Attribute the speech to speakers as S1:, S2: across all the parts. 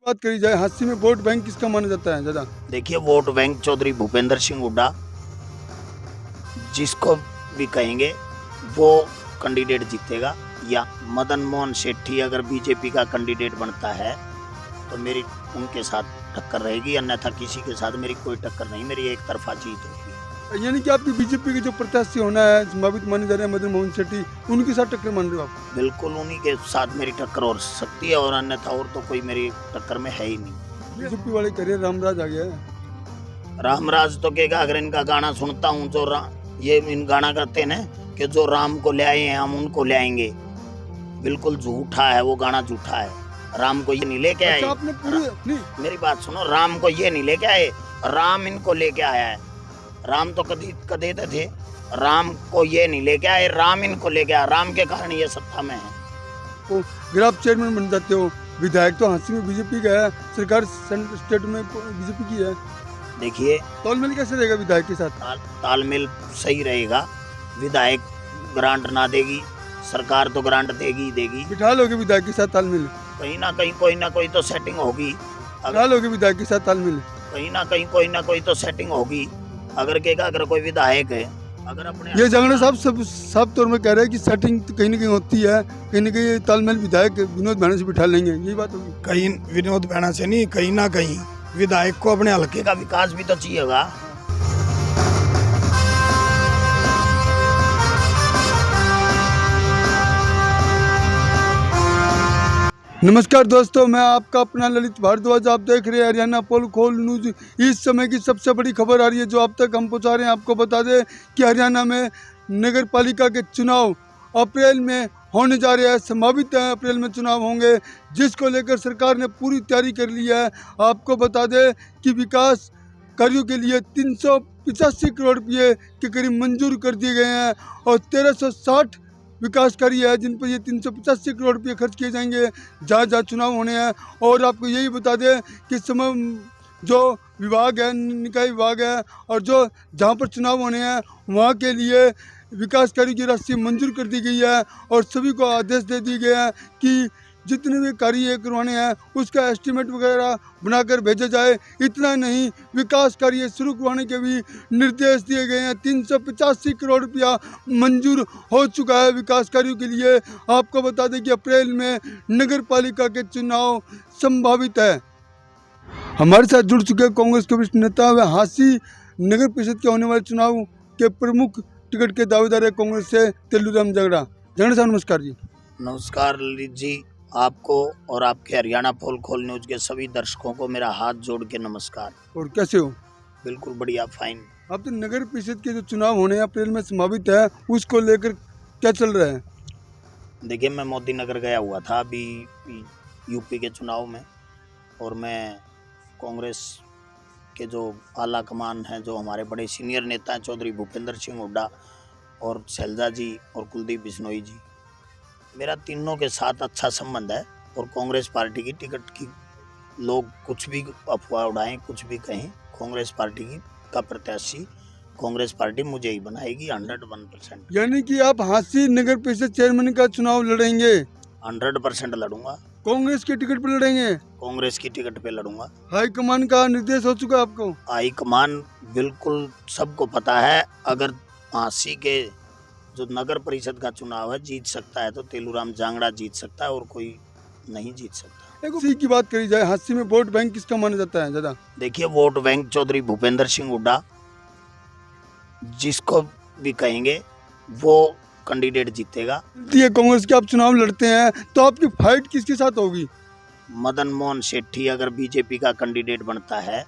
S1: बात करी जाए हादसे में वोट बैंक किसका माना जाता है ज्यादा?
S2: देखिए, वोट बैंक चौधरी भूपेंद्र सिंह हुड्डा जिसको भी कहेंगे वो कैंडिडेट जीतेगा। या मदन मोहन सेठी अगर बीजेपी का कैंडिडेट बनता है तो मेरी उनके साथ टक्कर रहेगी, अन्यथा किसी के साथ मेरी कोई टक्कर नहीं, मेरी एक तरफा जीत होगी।
S1: यानी कि आपकी बीजेपी के जो प्रत्याशी होना है संभावित माने जा रहे हैं मदन मोहन सेठी, उनके साथ टक्कर मान रहे हो आप?
S2: बिल्कुल उन्हीं के साथ मेरी टक्कर हो सकती है, और अन्यथा और तो कोई मेरी टक्कर में है ही नहीं।
S1: बीजेपी वाले कह रहे हैं रामराज आ गया है।
S2: रामराज तो कहेगा, अगर इनका गाना सुनता हूँ जो ये इन गाना करते हैं ना कि जो राम को ले आए हैं हम उनको ले आएंगे, बिल्कुल झूठा है, वो गाना झूठा है। राम को ये नहीं लेके आए।
S1: अच्छा, आपने पूरी नहीं
S2: मेरी बात सुनो, राम को ये नहीं लेके आए, राम इनको लेके आया है। राम तो कदे थे, राम को ये नहीं लेके आए, राम इनको लेके आया। राम के कारण ये सत्ता में है।
S1: तो अगर आप चेयरमैन बन जाते हो, विधायक तो हादसे में बीजेपी का है, सरकार स्टेट में बीजेपी की है,
S2: देखिए
S1: तालमेल कैसे रहेगा विधायक के साथ?
S2: तालमेल सही रहेगा। विधायक ग्रांट ना देगी, सरकार तो ग्रांट देगी देगी।
S1: बिठा लोगे विधायक के साथ तालमेल?
S2: कहीं ना कोई तो सेटिंग होगी।
S1: बिठा लोगे विधायक के साथ तालमेल?
S2: कहीं ना कोई तो सेटिंग होगी। अगर कहेगा, अगर कोई विधायक है, अगर अपने
S1: ये जांगड़ा साहब सब साफ तौर में कह रहे हैं कि सेटिंग तो कहीं ना कहीं होती है, कहीं ना कहीं तालमेल विधायक विनोद भाना से बिठा लेंगे, यही बात होगी?
S3: कहीं विनोद भाना से नहीं, कहीं ना कहीं विधायक को अपने हल्के
S2: का विकास भी तो चाहिएगा।
S1: नमस्कार दोस्तों, मैं आपका अपना ललित भारद्वाज। आप देख रहे हैं हरियाणा पोल खोल न्यूज। इस समय की सबसे बड़ी खबर आ रही है जो अब तक हम पहुंचा रहे हैं। आपको बता दें कि हरियाणा में नगर पालिका के चुनाव अप्रैल में होने जा रहे हैं। संभावित है अप्रैल में चुनाव होंगे, जिसको लेकर सरकार ने पूरी तैयारी कर ली है। आपको बता दें कि विकास कार्यों के लिए 385 करोड़ रुपये के करीब मंजूर कर दिए गए हैं और 1360 विकास कार्य है जिन पर ये 385 करोड़ रुपये खर्च किए जाएंगे जहाँ जहाँ चुनाव होने हैं। और आपको यही बता दें कि समय जो विभाग है, निकाय विभाग है, और जो जहाँ पर चुनाव होने हैं वहाँ के लिए विकास कार्य की राशि मंजूर कर दी गई है और सभी को आदेश दे दिए गए हैं कि जितने भी कार्य करवाने हैं उसका एस्टीमेट वगैरह बनाकर भेजा जाए। इतना नहीं, विकास कार्य शुरू करवाने के भी निर्देश दिए गए हैं। 385 करोड़ रुपया मंजूर हो चुका है विकास कार्यों के लिए। आपको बता दें कि अप्रैल में नगर पालिका के चुनाव संभावित है। हमारे साथ जुड़ चुके कांग्रेस के वरिष्ठ नेता व हांसी नगर परिषद के होने वाले चुनाव के प्रमुख टिकट के दावेदार है कांग्रेस से तेलुराम जांगड़ा। जांगड़ा साहब नमस्कार जी।
S2: नमस्कार ललित जी, आपको और आपके हरियाणा पोल खोल न्यूज के सभी दर्शकों को मेरा हाथ जोड़ के नमस्कार।
S1: और कैसे हो?
S2: बिल्कुल बढ़िया, फाइन।
S1: अब तो नगर परिषद के जो चुनाव होने अप्रैल में संभावित है, उसको लेकर क्या चल रहा है?
S2: देखिए, मैं मोदी नगर गया हुआ था अभी यूपी के चुनाव में, और मैं कांग्रेस के जो आला कमान हैं, जो हमारे बड़े सीनियर नेता हैं चौधरी भूपेंद्र सिंह हुड्डा और शैलजा जी और कुलदीप बिश्नोई जी, मेरा तीनों के साथ अच्छा संबंध है। और कांग्रेस पार्टी की टिकट की लोग कुछ भी अफवाह उड़ाएं, कुछ भी कहें, कांग्रेस पार्टी का प्रत्याशी कांग्रेस पार्टी मुझे ही बनाएगी 101%।
S1: यानी कि आप हांसी नगर परिषद चेयरमैन का चुनाव लड़ेंगे?
S2: 100% लड़ूंगा।
S1: कांग्रेस की टिकट पर लड़ेंगे?
S2: कांग्रेस की टिकट पे लड़ूंगा।
S1: हाईकमान का निर्देश हो चुका आपको?
S2: हाईकमान बिल्कुल सबको पता है। अगर हांसी के जो नगर परिषद का चुनाव है जीत सकता है तो तेलुराम जांगड़ा जीत सकता है, और कोई नहीं जीत सकता।
S1: इसी की बात करी जाए हांसी में वोट बैंक किसका माना जाता है ज्यादा?
S2: देखिए, वोट बैंक चौधरी भूपेंद्र सिंह हुड्डा जिसको भी कहेंगे वो कैंडिडेट जीतेगा।
S1: ये कांग्रेस के आप चुनाव लड़ते हैं तो आपकी फाइट किसके साथ होगी?
S2: मदन मोहन सेठी अगर बीजेपी का कैंडिडेट बनता है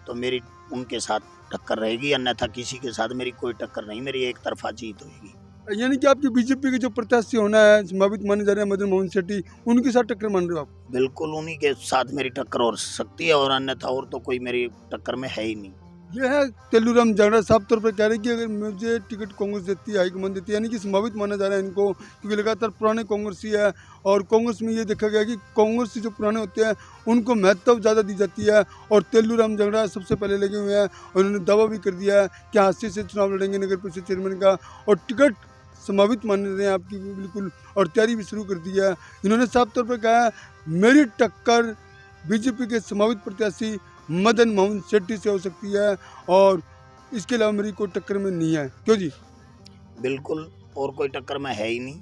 S2: तो मेरी उनके साथ टक्कर रहेगी, अन्यथा किसी के साथ मेरी कोई टक्कर नहीं, मेरी एक तरफा जीत होगी।
S1: यानी कि आपकी बीजेपी के जो प्रत्याशी होना है संभावित माने जा रहे हैं मदन मोहन सेठी, उनके साथ टक्कर मान रहे हो आप?
S2: बिल्कुल उन्हीं के साथ मेरी टक्कर हो सकती है, और अन्यथा और तो कोई मेरी टक्कर में है ही नहीं।
S1: ये है तेलुराम जांगड़ा साफ तौर पर कह रहे हैं कि अगर मुझे टिकट कांग्रेस देती है, हाईकमान देती है, यानी कि संभावित माना जा रहा है इनको, क्योंकि लगातार पुराने कांग्रेसी है और कांग्रेस में ये देखा गया कि कांग्रेसी जो पुराने होते हैं उनको महत्व ज़्यादा दी जाती है। और तेलुराम जांगड़ा सबसे पहले लगे हुए हैं और उन्होंने दावा भी कर दिया है कि हांसी से चुनाव लड़ेंगे नगर परिषद चेयरमैन का, और टिकट संभावित मान रहे हैं आपकी बिल्कुल, और तैयारी भी शुरू कर दी है। इन्होंने साफ तौर पर कहा है मेरी टक्कर बीजेपी के संभावित प्रत्याशी मदन मोहन शेट्टी से हो सकती है और इसके अलावा मेरी कोई टक्कर में नहीं है। क्यों जी?
S2: बिल्कुल, और कोई टक्कर में है ही नहीं।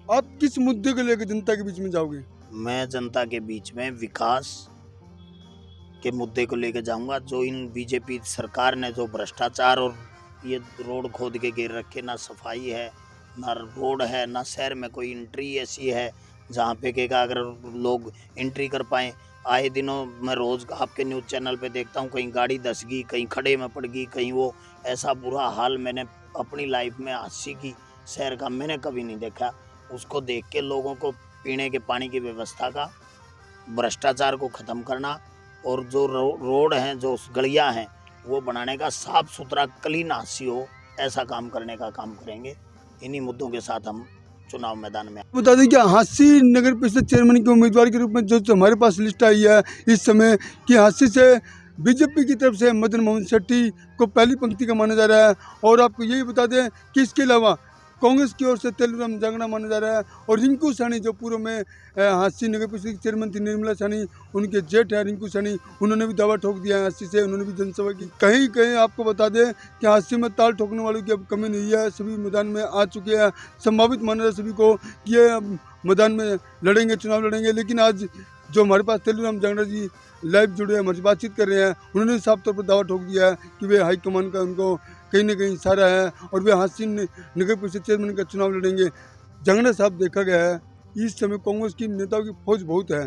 S1: आप किस मुद्दे को लेकर जनता के बीच में जाओगे?
S2: मैं जनता के बीच में विकास के मुद्दे को लेकर जाऊंगा। जो इन बीजेपी सरकार ने जो भ्रष्टाचार और ये रोड खोद के गिर रखे, ना सफाई है, ना रोड है, ना शहर में कोई एंट्री ऐसी है जहाँ पे के अगर लोग एंट्री कर पाएँ। आए दिनों मैं रोज़ आपके न्यूज़ चैनल पे देखता हूँ, कहीं गाड़ी धस गई, कहीं खड़े में पड़ गई, कहीं वो ऐसा बुरा हाल मैंने अपनी लाइफ में 80 की शहर का मैंने कभी नहीं देखा। उसको देख के लोगों को पीने के पानी की व्यवस्था का, भ्रष्टाचार को ख़त्म करना और जो रोड हैं, जो गलियां हैं, वो बनाने का, साफ़ सुथरा क्लीन हांसी हो, ऐसा काम करने का काम करेंगे। इन्हीं मुद्दों के साथ हम चुनाव मैदान में।
S1: बता दें कि हांसी नगर परिषद चेयरमैन के उम्मीदवार के रूप में जो हमारे पास लिस्ट आई है इस समय कि हांसी से बीजेपी की तरफ से मदन मोहन शेट्टी को पहली पंक्ति का माना जा रहा है। और आपको यही बता दें कि इसके अलावा कांग्रेस की ओर से तेलुराम जांगड़ा माना जा रहा है और रिंकू साहनी जो पूर्व में हांसी नगर परिषद की चेयरमैन थी, निर्मला साहनी, उनके जेठ है रिंकू साहनी, उन्होंने भी दावा ठोक दिया है हांसी से। उन्होंने भी जनसभा की। कहीं कहीं आपको बता दें कि हांसी में ताल ठोकने वालों की अब कमी नहीं है, सभी मैदान में आ चुके हैं। संभावित माना जा सभी को कि ये मैदान में लड़ेंगे, चुनाव लड़ेंगे। लेकिन आज जो हमारे पास तेलुराम जांगड़ा जी लाइव जुड़े हैं, हमारी बातचीत कर रहे हैं, उन्होंने साफ तौर पर दावा ठोक दिया है कि वे हाईकमान का उनको कहीं ना कहीं इशारा है और वे हांसी नगर परिषद चेयरमैन का चुनाव लड़ेंगे। जांगड़ा साहब देखा गया है इस समय कांग्रेस की नेताओं की फौज बहुत है।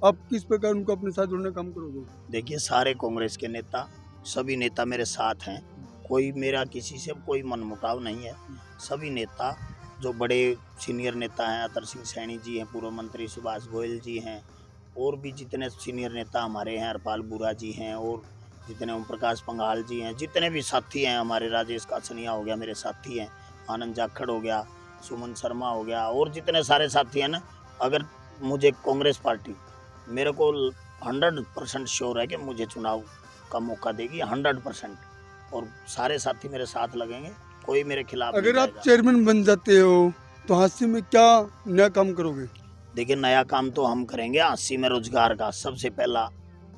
S1: आप किस प्रकार उनको अपने साथ जोड़ने का काम करोगे?
S2: देखिए, सारे कांग्रेस के नेता, सभी नेता मेरे साथ हैं। कोई मेरा किसी से कोई मनमुटाव नहीं है। सभी नेता जो बड़े सीनियर नेता हैं, अतर सिंह सैनी जी हैं, पूर्व मंत्री सुभाष गोयल जी हैं, और भी जितने सीनियर नेता हमारे हैं, हरपाल बुरा जी हैं, और जितने ओम प्रकाश पंघाल जी हैं, जितने भी साथी हैं हमारे, राजेश कासनिया हो गया मेरे साथी हैं, आनंद जाखड़ हो गया, सुमन शर्मा हो गया, और जितने सारे साथी हैं ना, अगर मुझे कांग्रेस पार्टी मेरे को 100% श्योर है कि मुझे चुनाव का मौका देगी, 100%, और सारे साथी मेरे साथ लगेंगे, कोई मेरे खिलाफ
S1: अगर
S2: नहीं
S1: आप
S2: जाएगा।
S1: चेयरमैन बन जाते हो तो हांसी में क्या नया काम करोगे?
S2: देखिए, नया काम तो हम करेंगे हांसी में रोजगार का। सबसे पहला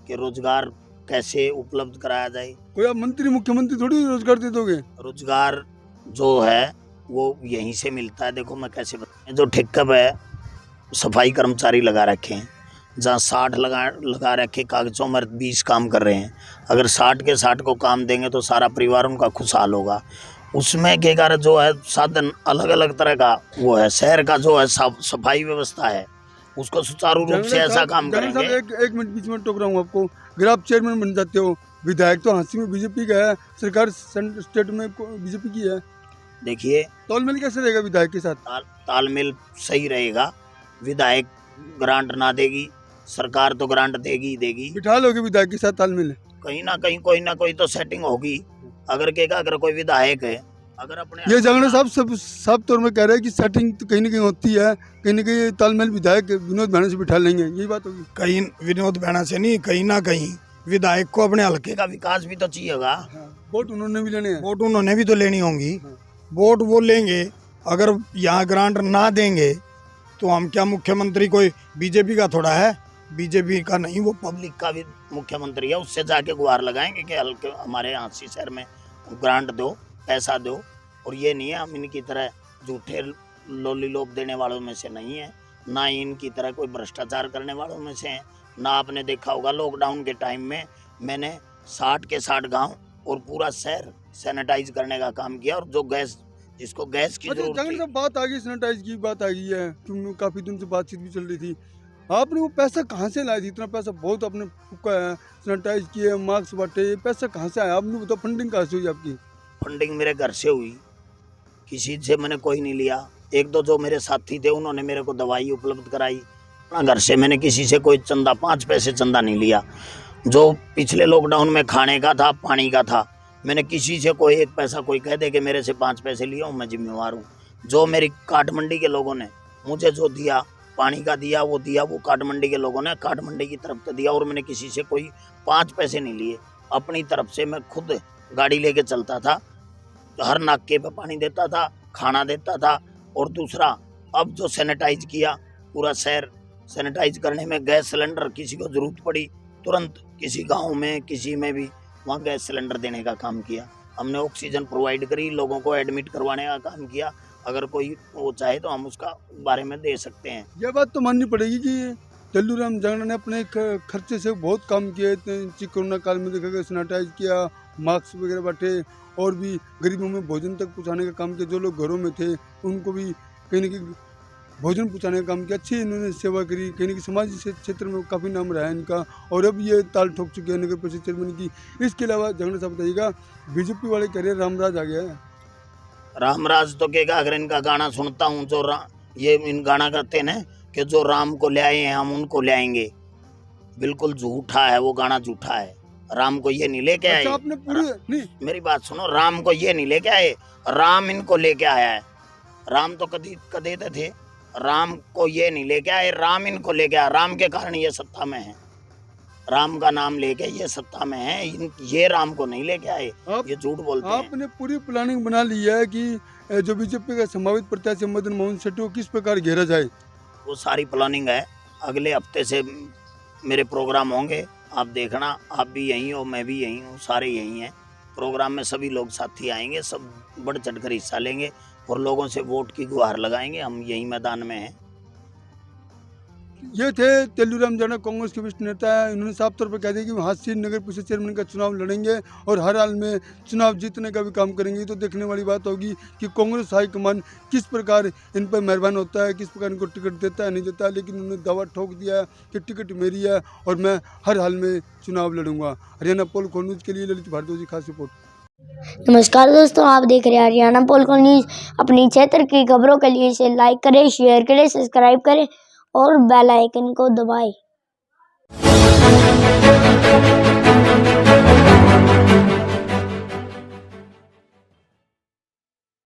S2: कि रोजगार कैसे उपलब्ध कराया जाए।
S1: कोई आप मंत्री मुख्यमंत्री थोड़ी रोजगार दे दोगे।
S2: रोजगार जो है वो यहीं से मिलता है। देखो मैं कैसे बताऊं, जो ठेका है सफाई कर्मचारी लगा रखे हैं, जहाँ 60 लगा रखे, कागजों में 20 काम कर रहे हैं। अगर 60 के 60 को काम देंगे तो सारा परिवार उनका खुशहाल होगा। उसमें के कारण जो है साधन अलग अलग तरह का वो है। शहर का जो है सफाई व्यवस्था है, उसको सुचारू रूप से ऐसा काम करेंगे।
S1: एक मिनट बीच में टोक रहा हूँ आपको। अगर आप चेयरमैन बन जाते हो, विधायक तो हांसी में बीजेपी का है, सरकार स्टेट में बीजेपी की है,
S2: देखिए
S1: तालमेल कैसे रहेगा विधायक के साथ?
S2: तालमेल सही रहेगा। विधायक ग्रांट ना देगी, सरकार तो ग्रांट देगी ही देगी।
S1: बिठा लोगे विधायक के साथ तालमेल?
S2: कहीं ना कोई तो सेटिंग होगी। अगर अगर कोई विधायक है, अगर अपने
S1: ये जांगड़ा साहब सब साफ तौर में कह रहे हैं कि सेटिंग तो कहीं ना कहीं होती है, कहीं ना कहीं तालमेल विधायक विनोद भाणे से बिठा लेंगे, यही बात होगी।
S3: कहीं विनोद भाणा से नहीं, कहीं ना कहीं विधायक को अपने हल्के
S2: का विकास भी तो चाहिएगा।
S1: वोट उन्होंने भी लेने हैं।
S3: वोट उन्होंने भी तो लेनी होंगी। वोट वो लेंगे। अगर यहाँ ग्रांट ना देंगे तो हम क्या मुख्यमंत्री कोई बीजेपी का थोड़ा है? बीजेपी का नहीं, वो
S2: पब्लिक का भी मुख्यमंत्री है। उससे जाके गुहार लगाएंगे कि हल्के हमारे हांसी शहर में ग्रांट दो, पैसा दो। और ये नहीं है, हम इनकी तरह झूठे लोली लोप देने वालों में से नहीं है, ना इनकी तरह कोई भ्रष्टाचार करने वालों में से हैं। ना आपने देखा होगा लॉकडाउन के टाइम में मैंने 60 के 60 गांव और पूरा शहर सैनिटाइज करने का काम किया। और जो गैस, जिसको गैस की जरूरत थी,
S1: बात आ गई, सैनिटाइज की बात आ गई है, तुम काफी दिन से बातचीत भी चल रही थी। आपने वो पैसा कहाँ से लाया? इतना पैसा बहुत आपने फूका है, सैनिटाइज किए, मास्क बांटे, ये पैसा कहाँ से आया? आपने बताओ, फंडिंग कहाँ से हुई आपकी?
S2: फंडिंग मेरे घर से हुई, किसी से मैंने कोई नहीं लिया। एक दो जो मेरे साथी थे उन्होंने मेरे को दवाई उपलब्ध कराई। अपना घर से मैंने किसी से कोई चंदा, 5 पैसे चंदा नहीं लिया। जो पिछले लॉकडाउन में खाने का था, पानी का था, मैंने किसी से कोई 1 पैसा, कोई कह दे कि मेरे से 5 पैसे लिया हूँ, मैं जिम्मेवार हूँ। जो मेरी काट मंडी के लोगों ने मुझे जो दिया, पानी का दिया, वो काट मंडी के लोगों ने काट मंडी की तरफ से दिया। और मैंने किसी से कोई 5 पैसे नहीं लिए। अपनी तरफ से मैं खुद गाड़ी लेके चलता था, हर नाके पे पानी देता था, खाना देता था। और दूसरा, अब जो सैनिटाइज किया पूरा शहर, सैनिटाइज करने में गैस सिलेंडर किसी को जरूरत पड़ी तुरंत किसी गांव में किसी में भी वहाँ गैस सिलेंडर देने का काम किया। हमने ऑक्सीजन प्रोवाइड करी, लोगों को एडमिट करवाने का काम किया। अगर कोई वो चाहे तो हम उसका बारे में दे सकते हैं।
S1: यह बात तो माननी पड़ेगी कि तेलुराम जांगड़ा ने अपने खर्चे से बहुत काम किए। कोरोना काल में देखा गया, सैनिटाइज किया, मास्क वगैरह बांटे और भी गरीबों में भोजन तक पहुंचाने का काम किया। जो लोग घरों में थे उनको भी कहीं ना कहीं भोजन पहुंचाने का काम किया। अच्छी इन्होंने सेवा करी। कहीं ना कहीं समाज से क्षेत्र में काफ़ी नाम रहा है इनका और अब ये ताल ठोक चुके हैं नगर परिषद चेयरमैन की। इसके अलावा जांगड़ा साहब बताइएगा, बीजेपी वाले कह रहे हैं रामराज आ गया है।
S2: रामराज तो कहेगा, अगर इनका गाना सुनता हूँ जो ये इन गाना करते हैं ना कि जो राम को ले आए हैं हम उनको ले आएंगे, बिल्कुल झूठा है वो गाना, झूठा है। राम को ये नहीं लेके आए।
S1: अच्छा, आपने पूरे नहीं,
S2: मेरी बात सुनो, राम को ये नहीं लेके आए, राम इनको लेके आया है। राम तो कदे थे, राम को ये नहीं लेके आए, राम इनको लेके आया। राम के कारण ये सत्ता में है, राम का नाम लेके ये सत्ता में है, ये राम को नहीं लेके आए। ये झूठ बोलते हैं।
S1: आपने पूरी प्लानिंग बना ली है कि जो बीजेपी का संभावित प्रत्याशी मदन मोहन सेठी को किस प्रकार घेरा जाए।
S2: वो सारी प्लानिंग है। अगले हफ्ते से मेरे प्रोग्राम होंगे, आप देखना। आप भी यहीं हो, मैं भी यहीं हूँ, सारे यहीं हैं। प्रोग्राम में सभी लोग साथी आएंगे, सब बढ़ चढ़ कर हिस्सा लेंगे और लोगों से वोट की गुहार लगाएंगे। हम यही मैदान में हैं।
S1: ये थे तेलुराम जांगड़ा, कांग्रेस के वरिष्ठ नेता है। इन्होंने साफ तौर पर कह दिया कि वो हासिल नगर परिषद चेयरमैन का चुनाव लड़ेंगे और हर हाल में चुनाव जीतने का भी काम करेंगे। तो देखने वाली बात होगी कि कांग्रेस हाईकमान किस प्रकार इन पर मेहरबान होता है, किस प्रकार इनको टिकट देता है नहीं देता। लेकिन उन्होंने दावा ठोक दिया है कि टिकट मेरी है और मैं हर हाल में चुनाव लड़ूंगा। हरियाणा पोल खोल न्यूज़ के लिए ललित भारद्वाज की खास रिपोर्ट।
S4: नमस्कार दोस्तों, आप देख रहे हैं हरियाणा पोल न्यूज़। अपनी क्षेत्र की खबरों के लिए इसे लाइक करें, शेयर करें, सब्सक्राइब करें और बेल आइकन को दबाएं।